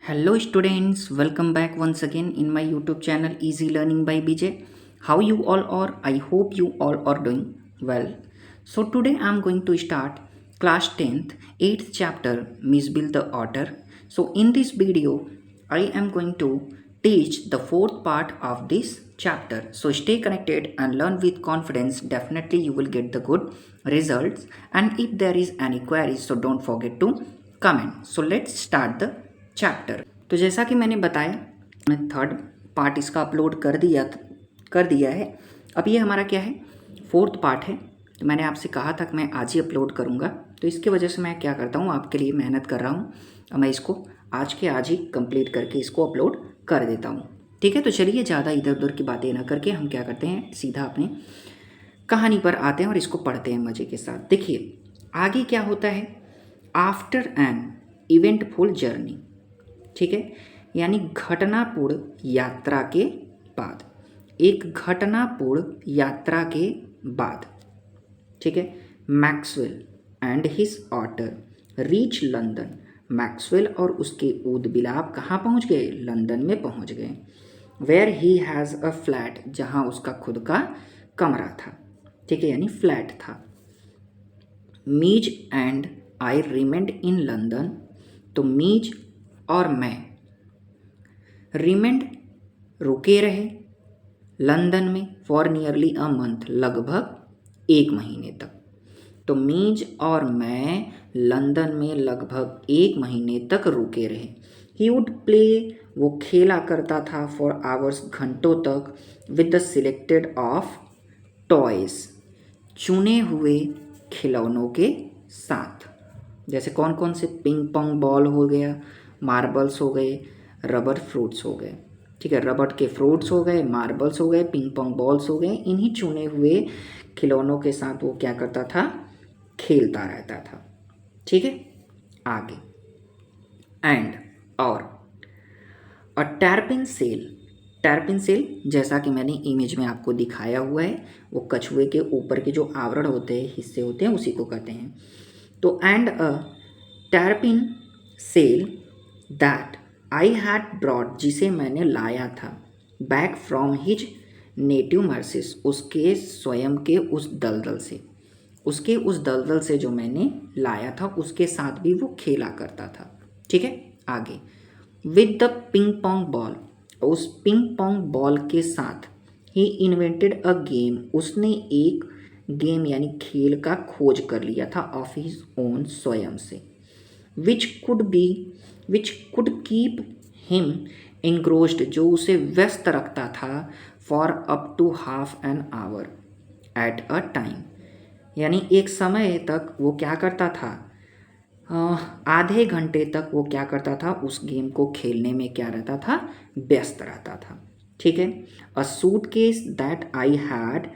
Hello students, welcome back once again in my YouTube channel Easy Learning by BJ. How you all are? I hope you all are doing well. So today I am going to start class 10th 8th chapter Misbuild the Otter. So in this video I am going to teach the fourth part of this chapter. So stay connected and learn with confidence. Definitely you will get the good results, and if there is any queries so don't forget to comment. So let's start the chapter. तो जैसा कि मैंने बताया, मैं third part इसका upload कर दिया है। अब ये हमारा क्या है, फोर्थ पार्ट है। तो मैंने आपसे कहा था कि मैं आज ही अपलोड करूँगा, तो इसकी वजह से मैं क्या करता हूँ, आपके लिए मेहनत कर रहा हूँ और मैं इसको आज के आज ही कंप्लीट करके इसको अपलोड कर देता हूँ। ठीक है, तो चलिए ज़्यादा इधर उधर की बातें ना करके हम क्या करते हैं, सीधा अपनी कहानी पर आते हैं और इसको पढ़ते हैं मज़े के साथ। देखिए आगे क्या होता है, आफ्टर एन इवेंटफुल जर्नी। ठीक है, यानी घटनापूर्ण यात्रा के बाद, एक घटनापूर्ण यात्रा के बाद। ठीक है, Maxwell and his otter reach London. Maxwell और उसके ऊदबिलाप कहाँ पहुँच गए, लंदन में पहुँच गए। Where he has a flat, जहाँ उसका खुद का कमरा था। ठीक है, यानी फ्लैट था। मीज and I remained in London. तो मीज और मैं रिमेंड रुके रहे लंदन में फॉर नियरली अ मंथ, लगभग एक महीने तक। तो मीज और मैं लंदन में लगभग एक महीने तक रुके रहे। ही वुड प्ले, वो खेला करता था फॉर आवर्स, घंटों तक, with the selected of toys, चुने हुए खिलौनों के साथ। जैसे कौन कौन से, पिंग पोंग बॉल हो गया, मार्बल्स हो गए, रबर फ्रूट्स हो गए। ठीक है, रबर के फ्रूट्स हो गए, मार्बल्स हो गए, पिंग पोंग बॉल्स हो गए। इन्हीं चुने हुए खिलौनों के साथ वो क्या करता था, खेलता रहता था। ठीक है, आगे एंड और अ टैरपिन सेल। टैरपिन सेल जैसा कि मैंने इमेज में आपको दिखाया हुआ है, वो कछुए के ऊपर के जो आवरण होते हैं, हिस्से होते हैं, उसी को कहते हैं। तो and a terrapin shell that I had brought, जिसे मैंने लाया था, back from his native marshes, उसके स्वयं के उस दलदल से, उसके उस दलदल से जो मैंने लाया था, उसके साथ भी वो खेला करता था। ठीक है, आगे with the ping pong ball, उस पिंग पोंग बॉल के साथ ही इन्वेंटेड अ गेम, उसने एक गेम यानी खेल का खोज कर लिया था, ऑफ हिज ओन, स्वयं से, which could keep him engrossed, जो उसे व्यस्त रखता था, for up to half an hour at a time, यानी एक समय तक वो क्या करता था, आधे घंटे तक वो क्या करता था, उस गेम को खेलने में क्या रहता था, व्यस्त रहता था। ठीक है, a suitcase that I had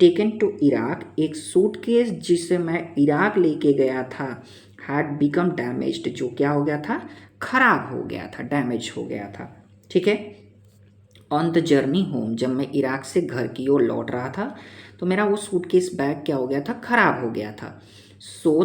taken to Iraq, एक सूटकेस जिसे मैं इराक लेके गया था, हैड बिकम डैमेज्ड, जो क्या हो गया था, खराब हो गया था, डैमेज हो गया था। ठीक है, ऑन द जर्नी होम, जब मैं इराक से घर की ओर लौट रहा था तो मेरा वो सूटकेस बैग क्या हो गया था, खराब हो गया था। सो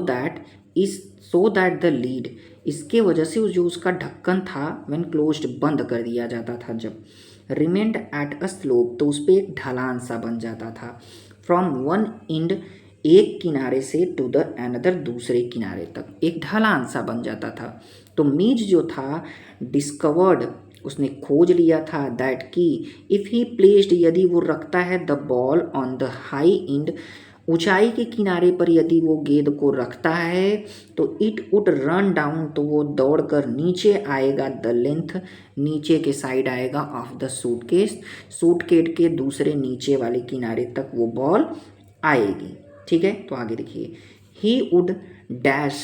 दैट द लीड, इसके वजह से जो उसका ढक्कन था, व्हेन क्लोज्ड, बंद कर दिया जाता था जब, रिमेंड एट अ स्लोप, तो उस पर एक ढलान सा बन जाता था, फ्रॉम वन एंड, एक किनारे से, टू द अनदर, दूसरे किनारे तक एक ढलान सा बन जाता था। तो मीज जो था, डिस्कवर्ड, उसने खोज लिया था, दैट की, इफ़ ही प्लेस्ड, यदि वो रखता है, the ball on the high and, ऊंचाई के किनारे पर यदि वो गेंद को रखता है, तो इट वुड रन डाउन, तो वो दौड़कर नीचे आएगा, द लेंथ, नीचे के साइड आएगा, ऑफ द सूटकेस, सूटकेस के दूसरे नीचे वाले किनारे तक वो बॉल आएगी। ठीक है, तो आगे देखिए, ही वुड डैश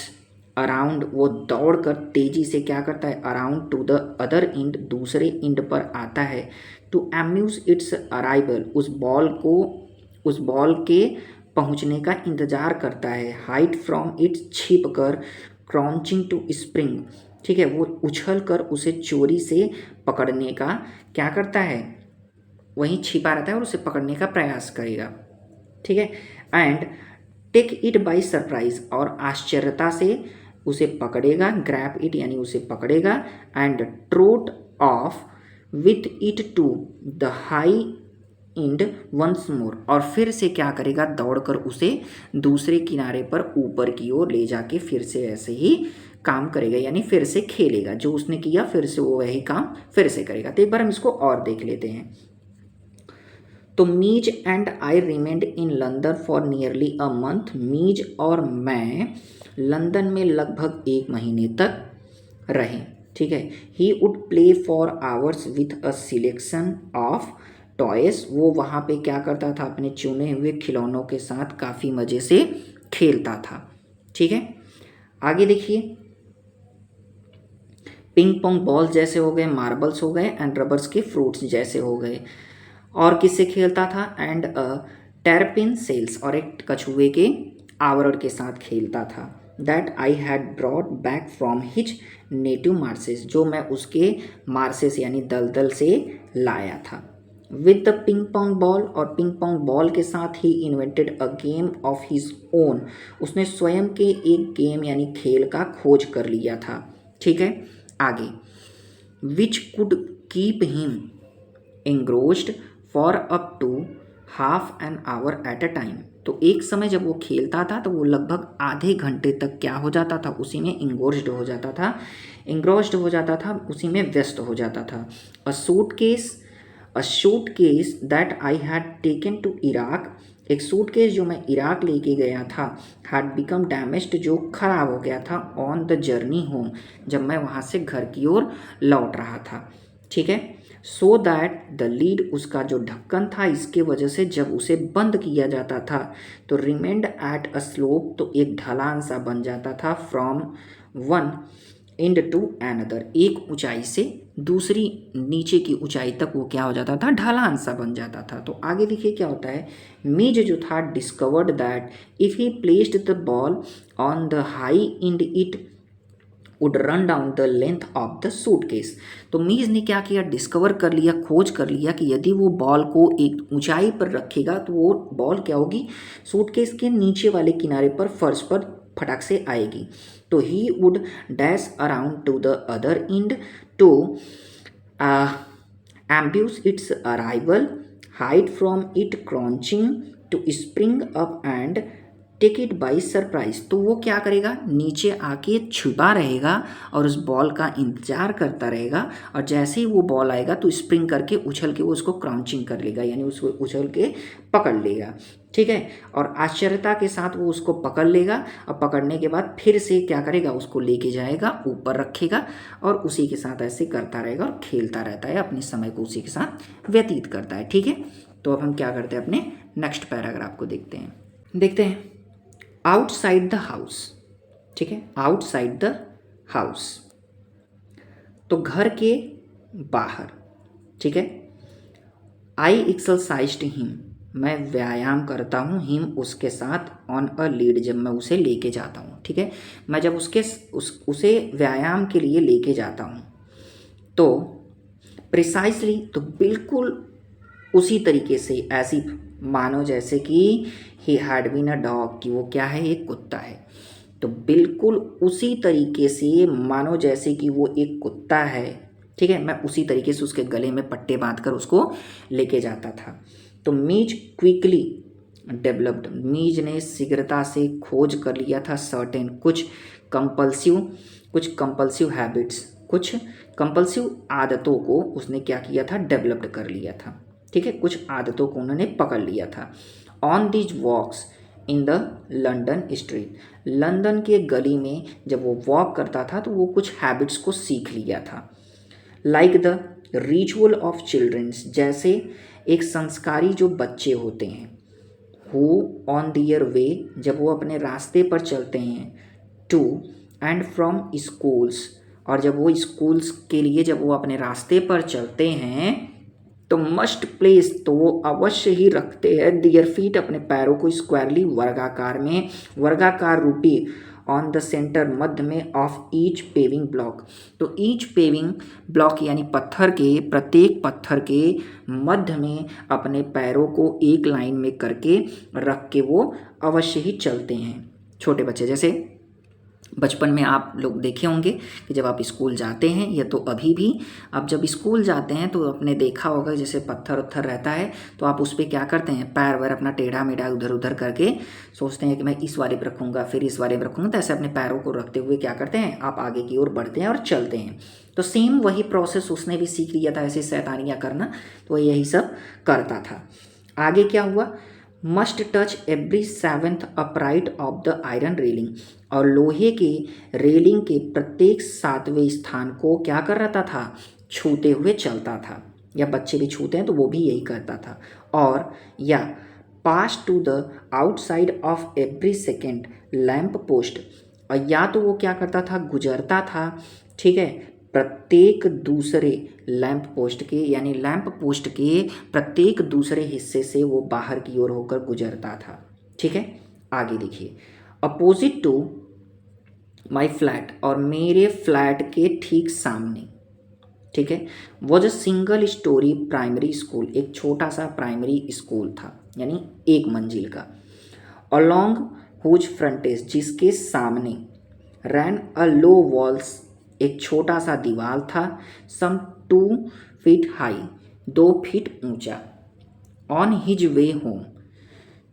अराउंड, वो दौड़कर तेजी से क्या करता है, around, to the other end, दूसरे एंड पर आता है, टू अम्यूज इट्स अराइवल, उस बॉल के पहुंचने का इंतजार करता है, हाइड फ्रॉम इट्स, छिप कर, क्रॉन्चिंग टू स्प्रिंग, ठीक है, वो उछल कर उसे चोरी से पकड़ने का क्या करता है, वहीं छिपा रहता है और उसे पकड़ने का प्रयास करेगा। ठीक है, and take it by surprise, और आश्चर्यता से उसे पकड़ेगा, ग्रैब इट यानी उसे पकड़ेगा, and trot off with it to the high end once more, और फिर से क्या करेगा, दौड़कर उसे दूसरे किनारे पर ऊपर की ओर ले जाके फिर से ऐसे ही काम करेगा, यानी फिर से खेलेगा। जो उसने किया फिर से वो वही काम फिर से करेगा। तो एक बार हम इसको और देख लेते हैं। तो मीज and I remained in London for nearly a month. मीज और मैं लंदन में लगभग 1 महीने तक रहे, ठीक है। He would play for hours with a selection of toys, वो वहाँ पे क्या करता था, अपने चुने हुए खिलौनों के साथ काफ़ी मज़े से खेलता था, ठीक है। आगे देखिए, पिंग पोंग बॉल्स जैसे हो गए, मार्बल्स हो गए, एंड रबर्स के फ्रूट्स जैसे हो गए। और किससे खेलता था, एंड टेरपिन सेल्स, और एक कछुए के आवरण के साथ खेलता था। That I had brought back from his native marshes, जो मैं उसके मार्सेस यानी दलदल से लाया था। With the ping pong ball, और पिंग पोंग बॉल के साथ ही invented a game of his own, उसने स्वयं के एक गेम यानी खेल का खोज कर लिया था, ठीक है। आगे, which could keep him engrossed for up to half an hour at a time, तो एक समय जब वो खेलता था तो वो लगभग आधे घंटे तक क्या हो जाता था, उसी में इंगोर्स्ड हो जाता था, इंग्रोस्ड हो जाता था, उसी में व्यस्त हो जाता था। A suitcase that I had taken to Iraq, एक सूट केस जो मैं इराक लेके गया था, हैड बिकम डैमेज्ड, जो खराब हो गया था, ऑन द जर्नी होम, जब मैं वहाँ से घर की ओर लौट रहा था, ठीक है। सो दैट द लीड, उसका जो ढक्कन था, इसके वजह से जब उसे बंद किया जाता था तो रिमेंड एट अ स्लोप, तो एक ढलान सा बन जाता था, from one end to another, एक ऊंचाई से दूसरी नीचे की ऊंचाई तक वो क्या हो जाता था, ढलान सा बन जाता था। तो आगे देखिए क्या होता है, मीज जो था discovered that if he placed the ball on the high and it would run down the length of the suitcase, तो मीज ने क्या किया, डिस्कवर कर लिया, खोज कर लिया कि यदि वो बॉल को एक ऊंचाई पर रखेगा तो वो बॉल क्या होगी, सूटकेस के नीचे वाले किनारे पर, फर्श पर फटाक से आएगी। तो he would dash around to the other end to ambush its arrival, hide from it crouching to spring up and take it by surprise, तो वो क्या करेगा, नीचे आके छुपा रहेगा और उस बॉल का इंतजार करता रहेगा, और जैसे ही वो बॉल आएगा तो स्प्रिंग करके उछल के वो उसको क्राउचिंग कर लेगा, यानी उसको उछल के पकड़ लेगा, ठीक है। और आश्चर्यता के साथ वो उसको पकड़ लेगा, और पकड़ने के बाद फिर से क्या करेगा, उसको लेके जाएगा, ऊपर रखेगा, और उसी के साथ ऐसे करता रहेगा और खेलता रहता है, अपने समय को उसी के साथ व्यतीत करता है, ठीक है। तो अब हम क्या करते हैं, अपने नेक्स्ट पैराग्राफ को देखते हैं। आउटसाइड द हाउस, ठीक है, आउटसाइड द हाउस, तो घर के बाहर, ठीक है। आई एक्सरसाइज्ड हिम, मैं व्यायाम करता हूँ, हिम उसके साथ, ऑन अ लीड, जब मैं उसे लेके जाता हूँ, ठीक है। मैं जब उसे व्यायाम के लिए लेके जाता हूँ, तो प्रिसाइसली, तो बिल्कुल उसी तरीके से, ऐसी मानो जैसे कि he had been a dog, कि वो क्या है, एक कुत्ता है। तो बिल्कुल उसी तरीके से मानो जैसे कि वो एक कुत्ता है, ठीक है। मैं उसी तरीके से उसके गले में पट्टे बांधकर उसको लेके जाता था। तो मीज क्विकली डेवलप्ड, मीज ने शीघ्रता से खोज कर लिया था, सर्टेन, कुछ कंपल्सिव हैबिट्स, कुछ कंपल्सिव आदतों को उसने क्या किया था, डेवलप्ड कर लिया था, ठीक है। कुछ आदतों को उन्होंने पकड़ लिया था। On these walks in the London street, London के गली में जब वो वॉक करता था तो वो कुछ हैबिट्स को सीख लिया था। Like the ritual of childrens, जैसे एक संस्कारी जो बच्चे होते हैं, हु ऑन दियर वे, जब वो अपने रास्ते पर चलते हैं, टू एंड फ्रॉम स्कूल्स, और जब वो स्कूल्स के लिए जब वो अपने रास्ते पर चलते हैं तो मस्ट प्लेस, तो वो अवश्य ही रखते हैं दियर फीट, अपने पैरों को स्क्वायरली, वर्गाकार में, वर्गाकार रूपी, ऑन द सेंटर, मध्य में, ऑफ ईच पेविंग ब्लॉक, तो ईच पेविंग ब्लॉक यानी पत्थर के, प्रत्येक पत्थर के मध्य में अपने पैरों को एक लाइन में करके रख के वो अवश्य ही चलते हैं। छोटे बच्चे जैसे बचपन में आप लोग देखे होंगे कि जब आप स्कूल जाते हैं या तो अभी भी आप जब स्कूल जाते हैं तो आपने देखा होगा जैसे पत्थर उत्थर रहता है तो आप उस पर क्या करते हैं, पैर वैर अपना टेढ़ा मेढ़ा उधर उधर करके सोचते हैं कि मैं इस वाले पर रखूँगा फिर इस वाले पर रखूँगा, तो ऐसे अपने पैरों को रखते हुए क्या करते हैं, आप आगे की ओर बढ़ते हैं और चलते हैं। तो सेम वही प्रोसेस उसने भी सीख लिया था ऐसी शैतानियाँ करना, तो वह यही सब करता था। आगे क्या हुआ, must touch every seventh upright of the iron railing, और लोहे के रेलिंग के प्रत्येक 7वें स्थान को क्या कर रहा था, छूते हुए चलता था, या बच्चे भी छूते हैं तो वो भी यही करता था। और या pass to the outside of every second lamp post, और या तो वो क्या करता था, गुजरता था, ठीक है, प्रत्येक दूसरे लैंप पोस्ट के, यानी लैंप पोस्ट के प्रत्येक दूसरे हिस्से से वो बाहर की ओर होकर गुजरता था। ठीक है, आगे देखिए, अपोजिट टू माई फ्लैट, और मेरे फ्लैट के ठीक सामने, ठीक है, was a single storey primary school, एक छोटा सा प्राइमरी स्कूल था, यानी एक मंजिल का। अलॉन्ग हुज फ्रंटेज, जिसके सामने, रैन अ लो वॉल्स, एक छोटा सा दीवार था, सम 2 फीट हाई, 2 फीट ऊंचा। ऑन हिज वे होम,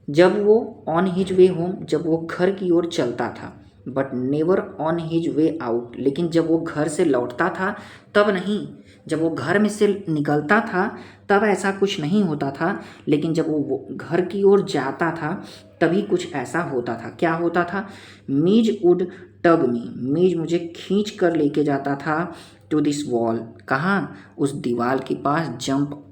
जब वो ऑन हिज वे होम, जब वो घर की ओर चलता था, but never on his way out, लेकिन जब वो घर से लौटता था तब नहीं, जब वो घर में से निकलता था तब ऐसा कुछ नहीं होता था, लेकिन जब वो घर की ओर जाता था तभी कुछ ऐसा होता था। क्या होता था, मीज वुड टग मी, मीज मुझे खींच कर लेके जाता था, टू दिस वॉल, कहाँ, उस दीवार के पास, जंप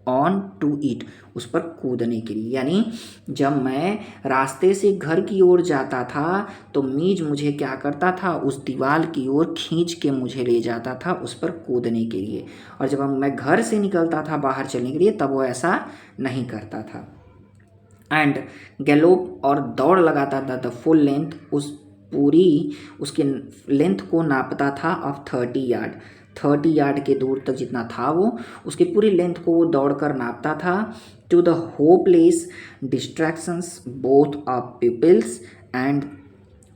ऑन टू इट, उस पर कूदने के लिए। यानी जब मैं रास्ते से घर की ओर जाता था तो मीज मुझे क्या करता था, उस दीवार की ओर खींच के मुझे ले जाता था उस पर कूदने के लिए, और जब मैं घर से निकलता था बाहर चलने के लिए तब वो ऐसा नहीं करता था। एंड गैलोप, और दौड़ लगाता था, द फुल लेंथ, उस पूरी उसके लेंथ को नापता था, ऑफ 30 यार्ड, 30 यार्ड के दूर तक जितना था वो, उसकी पूरी लेंथ को वो दौड़ कर नापता था। To the hopeless distractions both of peoples and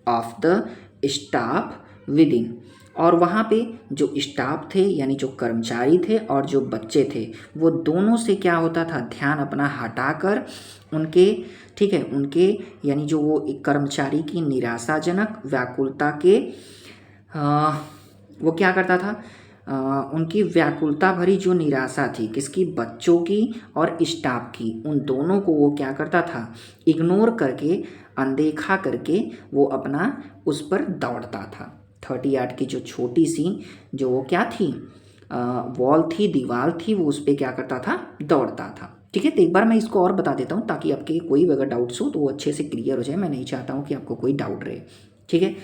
of the staff within, और वहाँ पे जो स्टाफ थे यानी जो कर्मचारी थे और जो बच्चे थे वो दोनों से क्या होता था, ध्यान अपना हटाकर उनके, ठीक है, उनके यानी जो वो एक कर्मचारी की निराशाजनक व्याकुलता के वो क्या करता था, उनकी व्याकुलता भरी जो निराशा थी, किसकी, बच्चों की और स्टाफ की, उन दोनों को वो क्या करता था, इग्नोर करके, अनदेखा करके वो अपना उस पर दौड़ता था। 30 यार्ड की जो छोटी सी जो वो क्या थी, वॉल थी, दीवार थी, वो उस पर क्या करता था, दौड़ता था। ठीक है, तो एक बार मैं इसको और बता देता हूँ ताकि आपके कोई भी अगर डाउट्स हो तो वो अच्छे से क्लियर हो जाए, मैं नहीं चाहता हूँ कि आपको कोई डाउट रहे। ठीक है,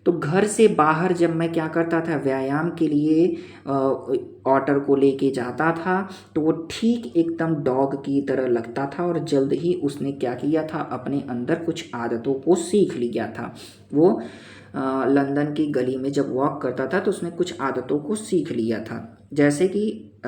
तो घर से बाहर जब मैं क्या करता था, व्यायाम के लिए ऑटर को लेके जाता था तो वो ठीक एकदम डॉग की तरह लगता था, और जल्द ही उसने क्या किया था, अपने अंदर कुछ आदतों को सीख लिया था। वो लंदन की गली में जब वॉक करता था तो उसने कुछ आदतों को सीख लिया था, जैसे कि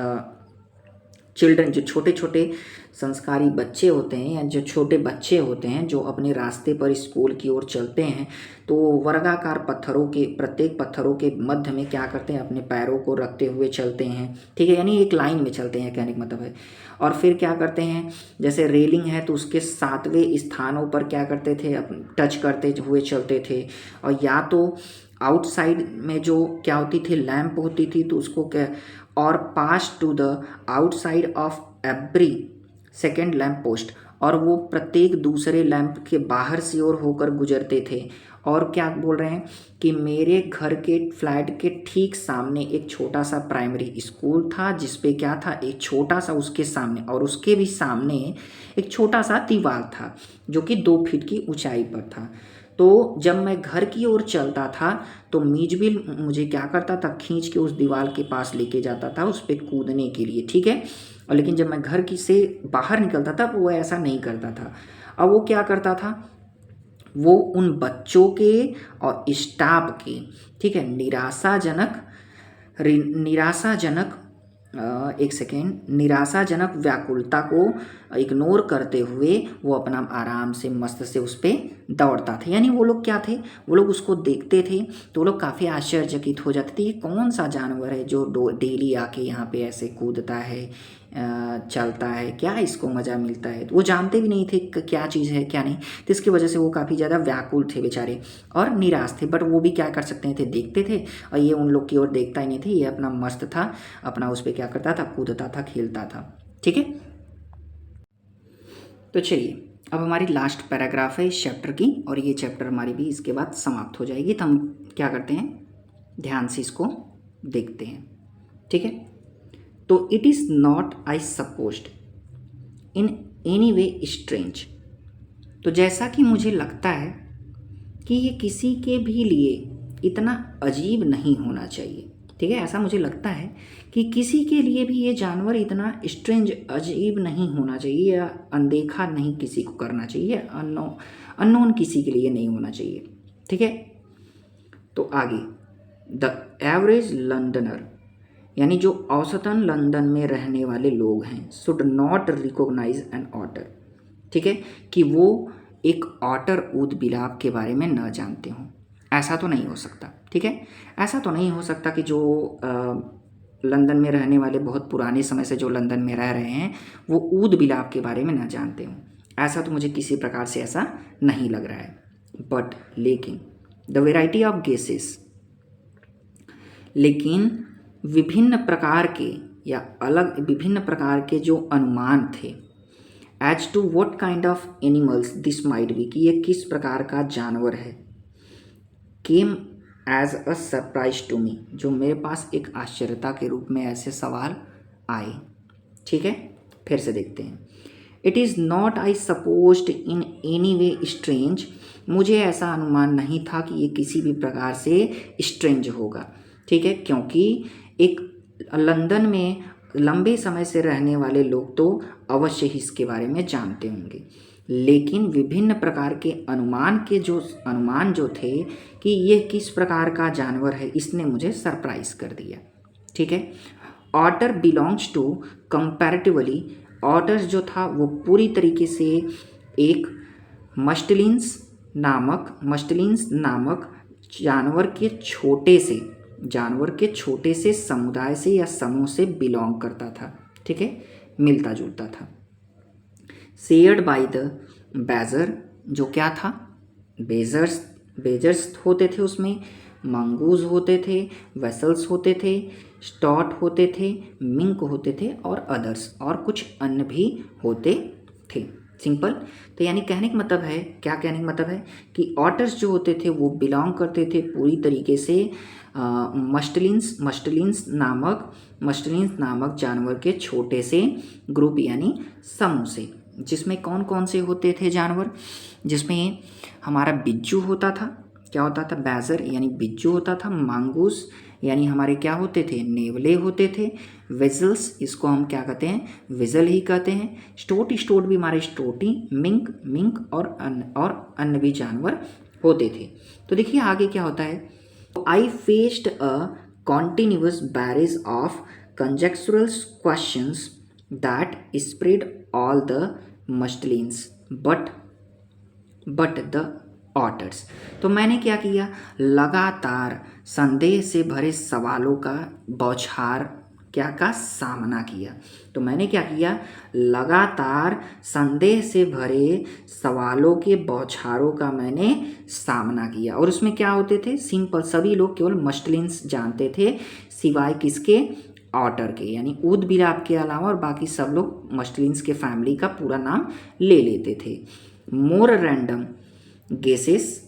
चिल्ड्रन, जो छोटे छोटे संस्कारी बच्चे होते हैं या जो छोटे बच्चे होते हैं जो अपने रास्ते पर स्कूल की ओर चलते हैं तो वर्गाकार पत्थरों के, प्रत्येक पत्थरों के मध्य में क्या करते हैं, अपने पैरों को रखते हुए चलते हैं। ठीक है, यानी एक लाइन में चलते हैं, कहने का मतलब है। और फिर क्या करते हैं, जैसे रेलिंग है तो उसके 7वें स्थानों पर क्या करते थे, टच करते हुए चलते थे। और या तो आउटसाइड में जो क्या होती थी, लैंप होती थी, तो उसको क्या, और pass to the outside of every second lamp post, और वो प्रत्येक दूसरे लैंप के बाहर से ओर होकर गुजरते थे। और क्या बोल रहे हैं कि मेरे घर के फ्लैट के ठीक सामने एक छोटा सा प्राइमरी स्कूल था, जिसपे क्या था, एक छोटा सा उसके सामने, और उसके भी सामने एक छोटा सा दीवार था जो कि 2 फीट की ऊंचाई पर था। तो जब मैं घर की ओर चलता था तो मीजबिल मुझे क्या करता था, खींच के उस दीवार के पास लेके जाता था उस पर कूदने के लिए। ठीक है, और लेकिन जब मैं घर की से बाहर निकलता था वो ऐसा नहीं करता था। अब वो क्या करता था, वो उन बच्चों के और स्टाफ के, ठीक है, निराशाजनक एक सेकेंड, निराशाजनक व्याकुलता को इग्नोर करते हुए वो अपना आराम से मस्त से उस पर दौड़ता था। यानी वो लोग क्या थे, वो लोग उसको देखते थे तो वो लोग काफ़ी आश्चर्यचकित हो जाते थे, ये कौन सा जानवर है जो डेली आके यहाँ पे ऐसे कूदता है, चलता है, क्या इसको मज़ा मिलता है। तो वो जानते भी नहीं थे क्या चीज़ है क्या नहीं, तो इसकी वजह से वो काफ़ी ज़्यादा व्याकुल थे बेचारे और निराश थे। बट वो भी क्या कर सकते थे, देखते थे और ये उन लोग की ओर देखता ही नहीं थे, ये अपना मस्त था, अपना उस पर क्या करता था, कूदता था, खेलता था। ठीक है, तो चलिए अब हमारी लास्ट पैराग्राफ है इस चैप्टर की और ये चैप्टर हमारी भी इसके बाद समाप्त हो जाएगी। तो हम क्या करते हैं, ध्यान से इसको देखते हैं। ठीक है, तो it is not I supposed in any way strange, तो जैसा कि मुझे लगता है कि ये किसी के भी लिए इतना अजीब नहीं होना चाहिए। ठीक है, ऐसा मुझे लगता है कि किसी के लिए भी ये जानवर इतना स्ट्रेंज, अजीब नहीं होना चाहिए या अनदेखा नहीं किसी को करना चाहिए, अननोन किसी के लिए नहीं होना चाहिए। ठीक है, तो आगे, द एवरेज लंदनर, यानी जो औसतन लंदन में रहने वाले लोग हैं, should not recognise an otter. ठीक है, कि वो एक ऑटर ऊद बिलाव के बारे में न जानते हों, ऐसा तो नहीं हो सकता। ठीक है, ऐसा तो नहीं हो सकता कि जो लंदन में रहने वाले, बहुत पुराने समय से जो लंदन में रह रहे हैं, वो ऊद बिलाव के बारे में न जानते हों, ऐसा तो मुझे किसी प्रकार से ऐसा नहीं लग रहा है। बट लेकिन द वेराइटी ऑफ गेसेस, लेकिन विभिन्न प्रकार के या अलग विभिन्न प्रकार के जो अनुमान थे, as to what kind of animals this might be, कि ये किस प्रकार का जानवर है, came as a surprise to me, जो मेरे पास एक आश्चर्यता के रूप में ऐसे सवाल आए। ठीक है, फिर से देखते हैं। It is not I supposed in any way strange, मुझे ऐसा अनुमान नहीं था कि ये किसी भी प्रकार से स्ट्रेंज होगा। ठीक है, क्योंकि एक लंदन में लंबे समय से रहने वाले लोग तो अवश्य ही इसके बारे में जानते होंगे, लेकिन विभिन्न प्रकार के अनुमान जो थे कि ये किस प्रकार का जानवर है, इसने मुझे सरप्राइज कर दिया। ठीक है, otter belongs to comparatively, otter जो था वो पूरी तरीके से एक मस्टलिन्स नामक जानवर के छोटे से समुदाय से या समूह से बिलोंग करता था। ठीक है, मिलता जुलता था। शेयर्ड बाय द बैजर, जो क्या था, बेजर्स होते थे, उसमें मंगूज होते थे, वेसल्स होते थे, स्टॉट होते थे, मिंक होते थे और अदर्स, और कुछ अन्य भी होते थे। सिंपल, तो यानी कहने का मतलब है, क्या कहने का मतलब है कि ऑटर्स जो होते थे वो बिलोंग करते थे पूरी तरीके से मस्टलिन्स नामक जानवर के छोटे से ग्रुप यानी समूह से, जिसमें कौन कौन से होते थे जानवर, जिसमें हमारा बिज्जू होता था, क्या होता था, बैजर यानी बिज्जू होता था, मांगूस यानी हमारे क्या होते थे, नेवले होते थे, वेजल्स, इसको हम क्या कहते हैं, विजल ही कहते हैं, स्टोट भी हमारे स्टोटी, मिंक और अन्य भी जानवर होते थे। तो देखिए आगे क्या होता है, I faced a continuous barrage of conjectural questions that spread all the mustelines but the otters. तो मैंने क्या किया, लगातार संदेह से भरे सवालों का बौछार का सामना किया। तो मैंने क्या किया, लगातार संदेह से भरे सवालों के बौछारों का मैंने सामना किया। और उसमें क्या होते थे, सिंपल, सभी लोग केवल मस्टलिन्स जानते थे, सिवाय किसके, ऑटर के, यानी ऊद बिलाव के अलावा, और बाकी सब लोग मस्टलिन्स के फैमिली का पूरा नाम ले लेते थे। मोर रैंडम गेसेस,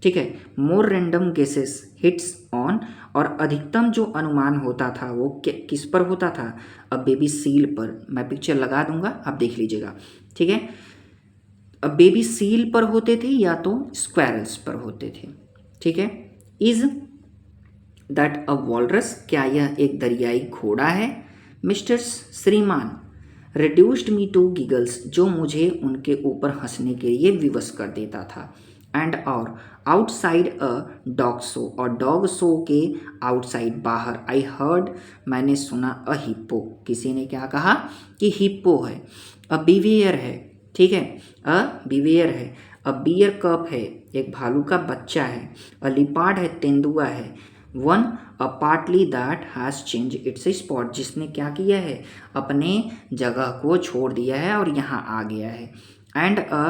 ठीक है, मोर रैंडम गेसेस हिट्स ऑन, और अधिकतम जो अनुमान होता था वो किस पर होता था, अब बेबी सील पर, मैं पिक्चर लगा दूंगा, आप देख लीजिएगा। ठीक है, अब बेबी सील पर होते थे या तो स्क्वैरल्स पर होते थे। ठीक है, इज दैट अ वॉलरस, क्या यह एक दरियाई घोड़ा है, मिस्टर श्रीमान रिड्यूस्ड मी टू गिगल्स, जो मुझे उनके ऊपर हंसने के लिए विवश कर देता था। एंड और आउटसाइड अ डॉग शो, और डॉग शो के आउटसाइड बाहर आई हर्ड मैंने सुना अ हिप्पो, किसी ने क्या कहा कि हिप्पो है, अ बिवेयर है, ठीक है, अ बिवेयर है, अ बियर कप है, एक भालू का बच्चा है, अ लिपार्ड है, तेंदुआ है, one a partly that has change it's spot, जिसने क्या किया है, अपने जगह को छोड़ दिया है और यहाँ आ गया है, एंड अ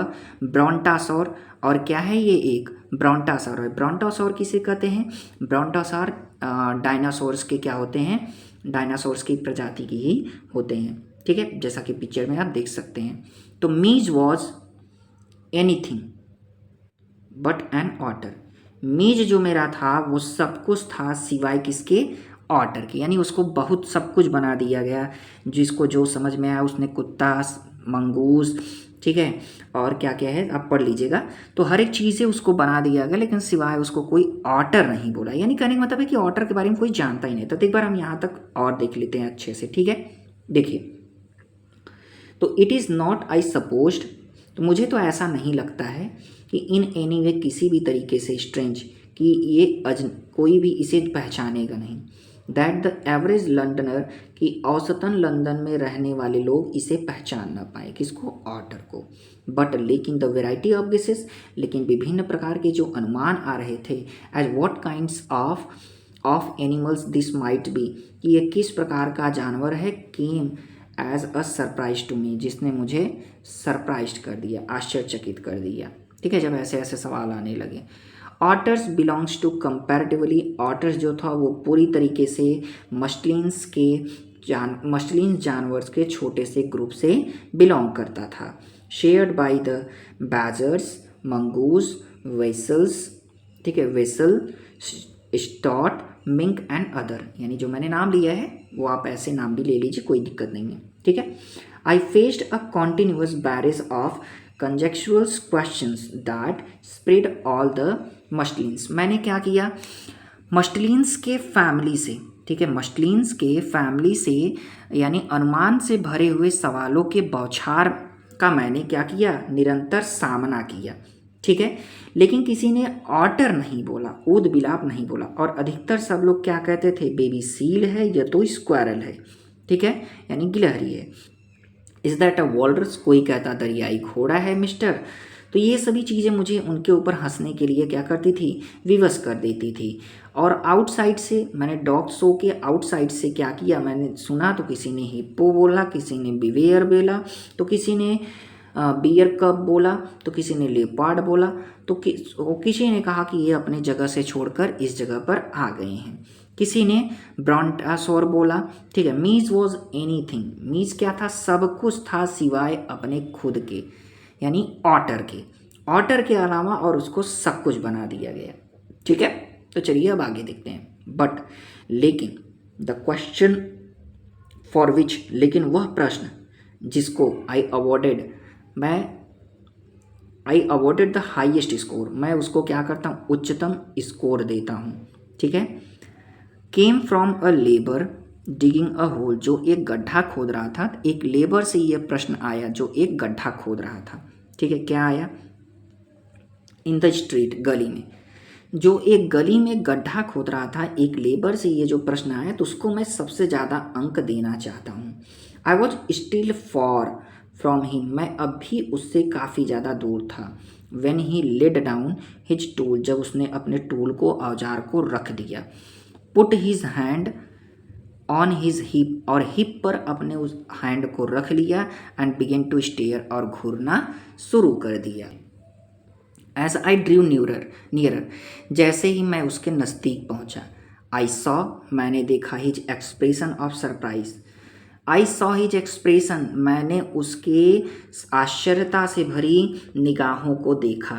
ब्रोंटासोर, और क्या है ये, एक ब्रोंटासोर है। ब्रोंटासोर किसे कहते हैं, ब्रोंटासोर डायनासोर्स के क्या होते हैं, डायनासोर्स की प्रजाति की ही होते हैं, ठीक है, जैसा कि पिक्चर में आप देख सकते हैं। तो Mij was anything but an otter, Mij जो मेरा था वो सब कुछ था सिवाय किसके, ऑटर के, यानी उसको बहुत सब कुछ बना दिया गया, जिसको जो समझ में आया उसने कुत्ता, मंगूस, ठीक है, और क्या क्या है आप पढ़ लीजिएगा। तो हर एक चीज़ से उसको बना दिया गया, लेकिन सिवाय उसको कोई ऑटर नहीं बोला, यानी कहने का मतलब है कि ऑटर के बारे में कोई जानता ही नहीं था। तो एक बार हम यहाँ तक और देख लेते हैं अच्छे से, ठीक है। देखिए, तो it is not I supposed, तो मुझे तो ऐसा नहीं लगता है कि इन एनी वे किसी भी तरीके से स्ट्रेंज, कि ये कोई भी इसे पहचानेगा नहीं, दैट द एवरेज लंडनर, कि औसतन लंदन में रहने वाले लोग इसे पहचान ना पाए, किसको, ऑटर को, बट लेकिन द वेराइटी ऑफ गेसेस, लेकिन विभिन्न प्रकार के जो अनुमान आ रहे थे, as what kinds of animals this might be, कि ये किस प्रकार का जानवर है, came as a surprise to me, जिसने मुझे सरप्राइज कर दिया, आश्चर्यचकित कर दिया, ठीक है, जब ऐसे ऐसे सवाल आने लगे। Otters belongs to comparatively, otters जो था वो पूरी तरीके से मस्टलिन्स जानवर्स के छोटे से ग्रुप से बिलोंग करता था, shared by the badgers, mongoose, vessels, ठीक है, वेसल, स्टॉट, मिंक एंड अदर, यानी जो मैंने नाम लिया है वो आप ऐसे नाम भी ले लीजिए, कोई दिक्कत नहीं है, ठीक है। I faced a continuous barrage of conjectural questions that spread all the mustelines, मैंने क्या किया, मस्टलिन्स के फैमिली से, ठीक है, मस्टलिन्स के फैमिली से, यानी अनुमान से भरे हुए सवालों के बौछार का मैंने क्या किया, निरंतर सामना किया, ठीक है, लेकिन किसी ने ऑटर नहीं बोला, ऊद बिलाप नहीं बोला, और अधिकतर सब लोग क्या कहते थे, बेबी सील है या तो स्क्वायरल है, ठीक है, यानी गिलहरी है। इज दैट अ वॉलरस, कोई कहता दरियाई घोड़ा है मिस्टर। तो ये सभी चीज़ें मुझे उनके ऊपर हंसने के लिए क्या करती थी, विवश कर देती थी। और आउटसाइड से मैंने डॉग शो के आउटसाइड से क्या किया, मैंने सुना तो किसी ने हिप्पो बोला, किसी ने बिवेयर बोला, तो किसी ने बियर कप बोला, तो किसी ने लेपार्ड बोला, तो किसी ने कहा कि ये अपने जगह से छोड़कर इस जगह पर आ गए हैं, किसी ने ब्रोंटासोर बोला, ठीक है। मीज वॉज एनीथिंग, मीज क्या था, सब कुछ था सिवाय अपने खुद के, यानी ऑटर के अलावा, और उसको सब कुछ बना दिया गया, ठीक है। तो चलिए अब आगे देखते हैं। बट लेकिन द क्वेश्चन फॉर विच, लेकिन वह प्रश्न जिसको आई अवॉर्डेड द हाईएस्ट स्कोर, मैं उसको क्या करता हूँ, उच्चतम स्कोर देता हूँ, ठीक है। Came from a labour digging a hole, जो एक गड्ढा खोद रहा था, एक लेबर से यह प्रश्न आया जो एक गड्ढा खोद रहा था, ठीक है। क्या आया, इन द स्ट्रीट, गली में, जो एक गली में गड्ढा खोद रहा था, एक लेबर से ये जो प्रश्न आया, तो उसको मैं सबसे ज़्यादा अंक देना चाहता हूँ। I was still for from him, मैं अब भी उससे काफ़ी ज़्यादा दूर था। When he laid down his tool, जब उसने अपने टूल को, औजार को रख दिया। Put his hand on his hip, और हिप पर अपने उस हैंड को रख लिया, एंड बिगेन टू स्टेयर, और घूरना शुरू कर दिया। एज आई ड्रू नियरर, जैसे ही मैं उसके नज़दीक पहुंचा, आई सॉ, मैंने देखा, his expression of surprise, I saw his expression, मैंने उसके आश्चर्यता से भरी निगाहों को देखा,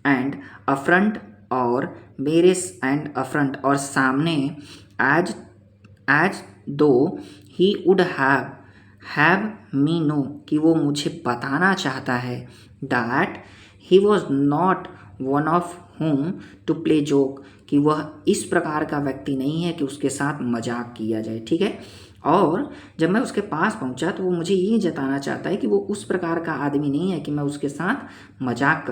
एंड अफ्रंट, और मेरे, एंड अफ्रंट, और सामने, as though he would have me know, कि वो मुझे बताना चाहता है, that he was not one of whom to play joke, कि वह इस प्रकार का व्यक्ति नहीं है कि उसके साथ मजाक किया जाए, ठीक है। और जब मैं उसके पास पहुंचा तो वो मुझे ये जताना चाहता है कि वो उस प्रकार का आदमी नहीं है कि मैं उसके साथ मजाक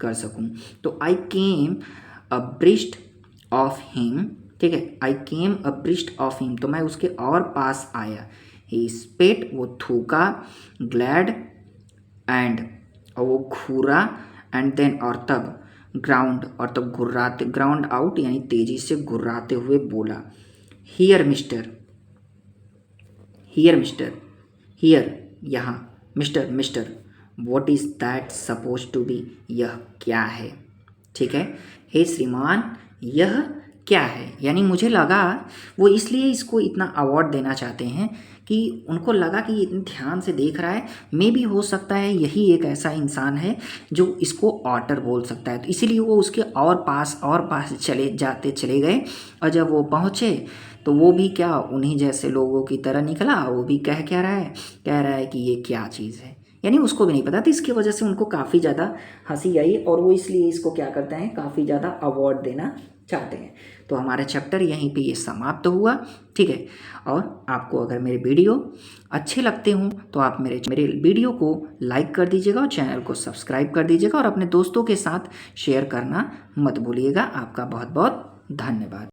कर सकूं। तो आई केम अब्रिस्ट ऑफ हिम, ठीक है, आई केम अब्रिस्ट ऑफ हिम, तो मैं उसके और पास आया। ही स्पेट, वो थूका, ग्लैड एंड, और वो घूरा, एंड देन, और तब, ग्राउंड, और तब घुर्राते, ग्राउंड आउट यानी तेजी से घुर्राते हुए बोला, here mister, here mister, here यहाँ, mister mister, what is that suppose to be, यह क्या है, ठीक है। हे श्रीमान, यह क्या है, यानी मुझे लगा वो इसलिए इसको इतना अवार्ड देना चाहते हैं कि उनको लगा कि ये इतने ध्यान से देख रहा है, मे भी हो सकता है यही एक ऐसा इंसान है जो इसको ऑटर बोल सकता है। तो इसीलिए वो उसके और पास चले गए, और जब वो पहुँचे तो वो भी क्या उन्हीं जैसे लोगों की तरह निकला। वो भी कह रहा है कि ये क्या चीज़ है, यानी उसको भी नहीं पता था। इसकी वजह से उनको काफ़ी ज़्यादा हंसी आई, और वो इसलिए इसको क्या करते हैं, काफ़ी ज़्यादा अवार्ड देना चाहते हैं। तो हमारा चैप्टर यहीं पे ये समाप्त हुआ, ठीक है। और आपको अगर मेरे वीडियो अच्छे लगते हों तो आप मेरे वीडियो को लाइक कर दीजिएगा और चैनल को सब्सक्राइब कर दीजिएगा, और अपने दोस्तों के साथ शेयर करना मत भूलिएगा। आपका बहुत बहुत धन्यवाद।